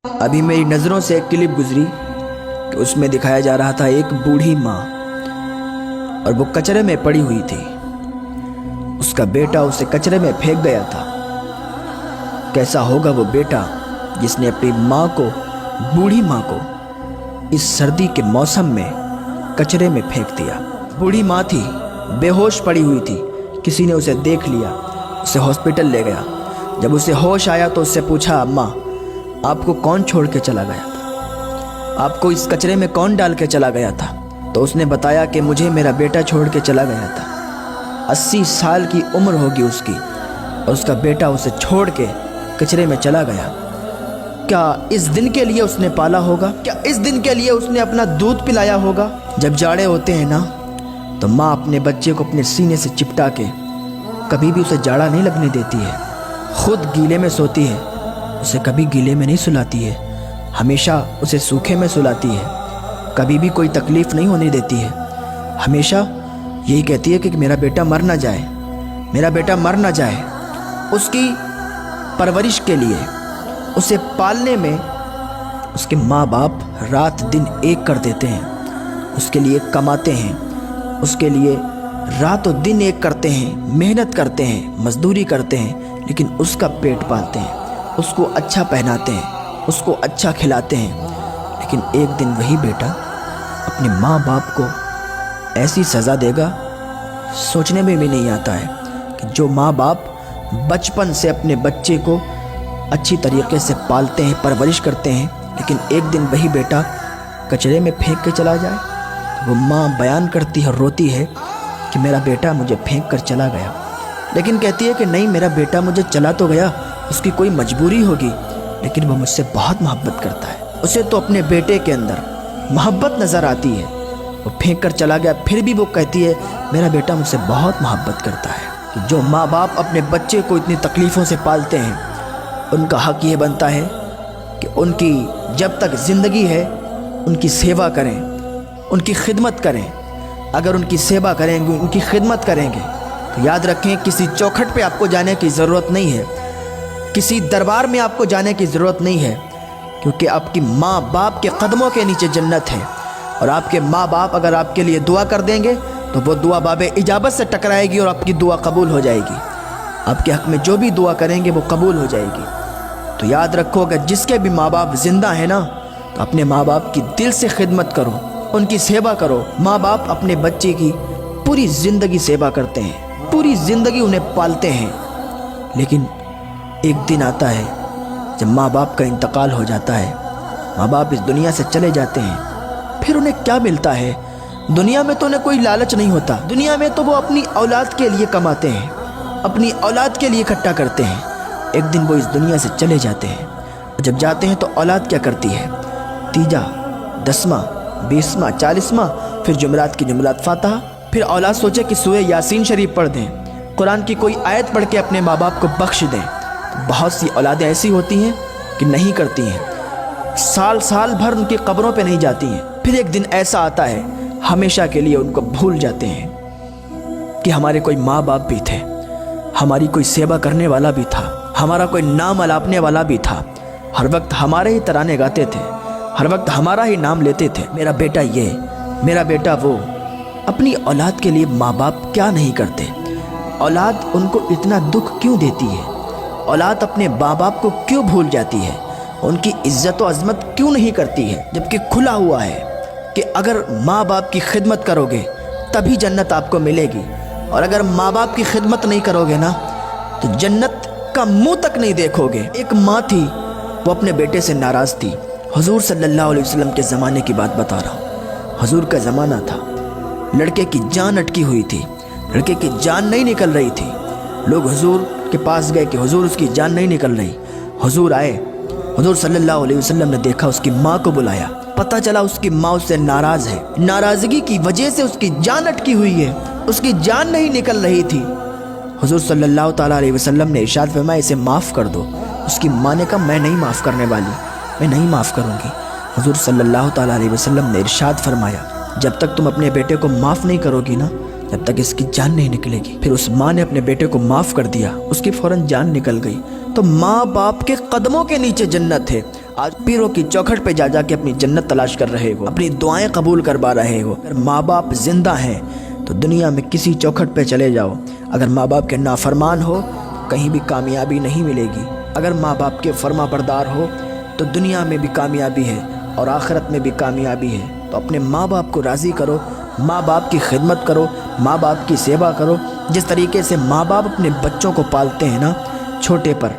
ابھی میری نظروں سے ایک کلپ گزری کہ اس میں دکھایا جا رہا تھا ایک بوڑھی ماں اور وہ کچرے میں پڑی ہوئی تھی۔ اس کا بیٹا اسے کچرے میں پھینک گیا تھا۔ کیسا ہوگا وہ بیٹا جس نے اپنی ماں کو، بوڑھی ماں کو، اس سردی کے موسم میں کچرے میں پھینک دیا۔ بوڑھی ماں تھی، بے ہوش پڑی ہوئی تھی۔ کسی نے اسے دیکھ لیا، اسے ہاسپٹل لے گیا۔ جب اسے ہوش آیا تو اس سے پوچھا، اماں آپ کو کون چھوڑ کے چلا گیا تھا؟ آپ کو اس کچرے میں کون ڈال کے چلا گیا تھا؟ تو اس نے بتایا کہ مجھے میرا بیٹا چھوڑ کے چلا گیا تھا۔ 80 سال کی عمر ہوگی اس کی، اور اس کا بیٹا اسے چھوڑ کے کچرے میں چلا گیا۔ کیا اس دن کے لیے اس نے پالا ہوگا؟ کیا اس دن کے لیے اس نے اپنا دودھ پلایا ہوگا؟ جب جاڑے ہوتے ہیں نا، تو ماں اپنے بچے کو اپنے سینے سے چپٹا کے کبھی بھی اسے جاڑا نہیں لگنے دیتی ہے۔ خود گیلے میں سوتی ہے، اسے کبھی گیلے میں نہیں سلاتی ہے، ہمیشہ اسے سوکھے میں سلاتی ہے، کبھی بھی کوئی تکلیف نہیں ہونے دیتی ہے۔ ہمیشہ یہی کہتی ہے کہ میرا بیٹا مر نہ جائے، میرا بیٹا مر نہ جائے۔ اس کی پرورش کے لیے، اسے پالنے میں اس کے ماں باپ رات دن ایک کر دیتے ہیں، اس کے لیے کماتے ہیں، اس کے لیے رات و دن ایک کرتے ہیں، محنت کرتے ہیں، مزدوری کرتے ہیں، لیکن اس کا پیٹ پالتے ہیں، اس کو اچھا پہناتے ہیں، اس کو اچھا کھلاتے ہیں۔ لیکن ایک دن وہی بیٹا اپنے ماں باپ کو ایسی سزا دے گا، سوچنے میں بھی نہیں آتا ہے کہ جو ماں باپ بچپن سے اپنے بچے کو اچھی طریقے سے پالتے ہیں، پرورش کرتے ہیں، لیکن ایک دن وہی بیٹا کچرے میں پھینک کے چلا جائے۔ وہ ماں بیان کرتی ہے، روتی ہے کہ میرا بیٹا مجھے پھینک کر چلا گیا، لیکن کہتی ہے کہ نہیں، میرا بیٹا مجھے چلا تو گیا، اس کی کوئی مجبوری ہوگی، لیکن وہ مجھ سے بہت محبت کرتا ہے۔ اسے تو اپنے بیٹے کے اندر محبت نظر آتی ہے۔ وہ پھینک کر چلا گیا، پھر بھی وہ کہتی ہے میرا بیٹا مجھ سے بہت محبت کرتا ہے۔ جو ماں باپ اپنے بچے کو اتنی تکلیفوں سے پالتے ہیں، ان کا حق یہ بنتا ہے کہ ان کی جب تک زندگی ہے ان کی سیوا کریں، ان کی خدمت کریں۔ اگر ان کی سیوا کریں گے، ان کی خدمت کریں گے، تو یاد رکھیں کسی چوکھٹ پہ آپ کو جانے کی ضرورت نہیں ہے، کسی دربار میں آپ کو جانے کی ضرورت نہیں ہے، کیونکہ آپ کی ماں باپ کے قدموں کے نیچے جنت ہے۔ اور آپ کے ماں باپ اگر آپ کے لیے دعا کر دیں گے تو وہ دعا باب اجابت سے ٹکرائے گی اور آپ کی دعا قبول ہو جائے گی۔ آپ کے حق میں جو بھی دعا کریں گے وہ قبول ہو جائے گی۔ تو یاد رکھو، اگر جس کے بھی ماں باپ زندہ ہیں نا، تو اپنے ماں باپ کی دل سے خدمت کرو، ان کی سیوا کرو۔ ماں باپ اپنے بچے کی پوری زندگی سیوا کرتے ہیں، پوری زندگی انہیں پالتے ہیں، لیکن ایک دن آتا ہے جب ماں باپ کا انتقال ہو جاتا ہے، ماں باپ اس دنیا سے چلے جاتے ہیں، پھر انہیں کیا ملتا ہے؟ دنیا میں تو انہیں کوئی لالچ نہیں ہوتا، دنیا میں تو وہ اپنی اولاد کے لیے کماتے ہیں، اپنی اولاد کے لیے اکٹھا کرتے ہیں۔ ایک دن وہ اس دنیا سے چلے جاتے ہیں، اور جب جاتے ہیں تو اولاد کیا کرتی ہے؟ تیجا، 10واں، 20واں، 40واں، پھر جمعرات کی جمعرات فاتحہ۔ پھر اولاد سوچے کہ سورہ یاسین شریف پڑھ دیں، قرآن کی کوئی آیت پڑھ کے اپنے ماں باپ کو بخش دیں۔ بہت سی اولادیں ایسی ہوتی ہیں کہ نہیں کرتی ہیں، سال سال بھر ان کی قبروں پہ نہیں جاتی ہیں۔ پھر ایک دن ایسا آتا ہے، ہمیشہ کے لیے ان کو بھول جاتے ہیں کہ ہمارے کوئی ماں باپ بھی تھے، ہماری کوئی سیوا کرنے والا بھی تھا، ہمارا کوئی نام الاپنے والا بھی تھا، ہر وقت ہمارے ہی ترانے گاتے تھے، ہر وقت ہمارا ہی نام لیتے تھے، میرا بیٹا یہ، میرا بیٹا وہ۔ اپنی اولاد کے لیے ماں باپ کیا نہیں کرتے؟ اولاد ان کو اتنا دکھ کیوں دیتی ہے؟ اولاد اپنے ماں باپ کو کیوں بھول جاتی ہے؟ ان کی عزت و عظمت کیوں نہیں کرتی ہے؟ جبکہ کھلا ہوا ہے کہ اگر ماں باپ کی خدمت کرو گے تبھی جنت آپ کو ملے گی، اور اگر ماں باپ کی خدمت نہیں کرو گے نا تو جنت کا منہ تک نہیں دیکھو گے۔ ایک ماں تھی، وہ اپنے بیٹے سے ناراض تھی۔ حضور صلی اللہ علیہ وسلم کے زمانے کی بات بتا رہا ہوں۔ حضور کا زمانہ تھا، لڑکے کی جان اٹکی ہوئی تھی، لڑکے کی جان نہیں نکل رہی تھی۔ لوگ حضور کے پاس گئے کہ حضور اس کی جان نہیں نکل رہی۔ حضور آئے، حضور صلی اللہ علیہ وسلم نے دیکھا، اس کی ماں کو بلایا، پتہ چلا اس کی ماں اس سے ناراض ہے، ناراضگی کی وجہ سے اس کی جان اٹکی ہوئی ہے، اس کی جان نہیں نکل رہی تھی۔ حضور صلی اللہ تعالیٰ علیہ وسلم نے ارشاد فرمایا اسے معاف کر دو۔ اس کی ماں نے کہا میں نہیں معاف کرنے والی، میں نہیں معاف کروں گی۔ حضور صلی اللہ تعالیٰ علیہ وسلم نے ارشاد فرمایا جب تک تم اپنے بیٹے کو معاف نہیں کرو گی نا، جب تک اس کی جان نہیں نکلے گی۔ پھر اس ماں نے اپنے بیٹے کو معاف کر دیا، اس کی فوراً جان نکل گئی۔ تو ماں باپ کے قدموں کے نیچے جنت ہے۔ آج پیروں کی چوکھٹ پہ جا جا کے اپنی جنت تلاش کر رہے ہو، اپنی دعائیں قبول کروا رہے ہو۔ اگر ماں باپ زندہ ہیں تو دنیا میں کسی چوکھٹ پہ چلے جاؤ، اگر ماں باپ کے نافرمان ہو کہیں بھی کامیابی نہیں ملے گی۔ اگر ماں باپ کے فرما بردار ہو تو دنیا میں بھی کامیابی ہے اور آخرت میں بھی کامیابی ہے۔ تو اپنے ماں باپ کو راضی کرو، ماں باپ کی خدمت کرو، ماں باپ کی سیوا کرو۔ جس طریقے سے ماں باپ اپنے بچوں کو پالتے ہیں نا، چھوٹے پر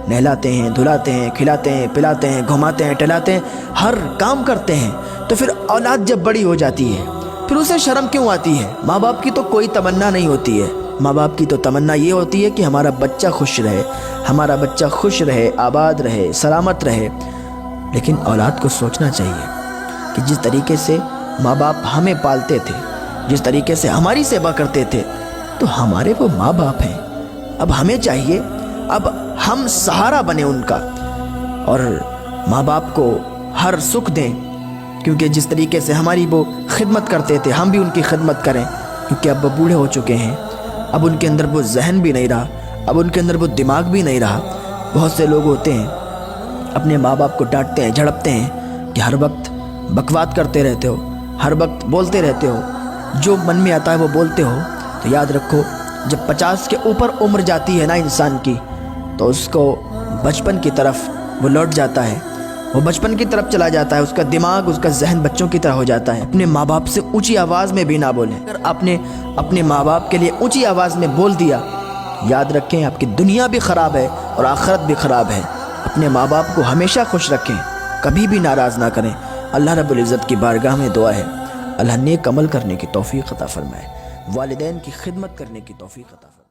نہلاتے ہیں، دھلاتے ہیں، کھلاتے ہیں، پلاتے ہیں، گھماتے ہیں، ٹہلاتے ہیں، ہر کام کرتے ہیں، تو پھر اولاد جب بڑی ہو جاتی ہے پھر اسے شرم کیوں آتی ہے؟ ماں باپ کی تو کوئی تمنا نہیں ہوتی ہے، ماں باپ کی تو تمنا یہ ہوتی ہے کہ ہمارا بچہ خوش رہے، ہمارا بچہ خوش رہے، آباد رہے، سلامت رہے۔ لیکن اولاد کو سوچنا چاہیے کہ جس طریقے سے ماں باپ ہمیں پالتے تھے، جس طریقے سے ہماری سیوا کرتے تھے، تو ہمارے وہ ماں باپ ہیں، اب ہمیں چاہیے اب ہم سہارا بنیں ان کا، اور ماں باپ کو ہر سکھ دیں، کیونکہ جس طریقے سے ہماری وہ خدمت کرتے تھے ہم بھی ان کی خدمت کریں، کیونکہ اب وہ بوڑھے ہو چکے ہیں، اب ان کے اندر وہ ذہن بھی نہیں رہا، اب ان کے اندر وہ دماغ بھی نہیں رہا۔ بہت سے لوگ ہوتے ہیں اپنے ماں باپ کو ڈانٹتے ہیں، جھڑپتے ہیں کہ ہر وقت بکوات کرتے رہتے ہو، ہر وقت بولتے رہتے ہو، جو من میں آتا ہے وہ بولتے ہو۔ تو یاد رکھو جب 50 کے اوپر عمر جاتی ہے نا انسان کی، تو اس کو بچپن کی طرف وہ لوٹ جاتا ہے، وہ بچپن کی طرف چلا جاتا ہے، اس کا دماغ، اس کا ذہن بچوں کی طرح ہو جاتا ہے۔ اپنے ماں باپ سے اونچی آواز میں بھی نہ بولیں۔ اگر آپ نے اپنے ماں باپ کے لیے اونچی آواز میں بول دیا، یاد رکھیں آپ کی دنیا بھی خراب ہے اور آخرت بھی خراب ہے۔ اپنے ماں باپ کو ہمیشہ خوش رکھیں، کبھی بھی ناراض نہ کریں۔ اللہ رب العزت کی بارگاہ میں دعا ہے اللہ نیک عمل کرنے کی توفیق عطا فرمائے، والدین کی خدمت کرنے کی توفیق عطا فرمائے۔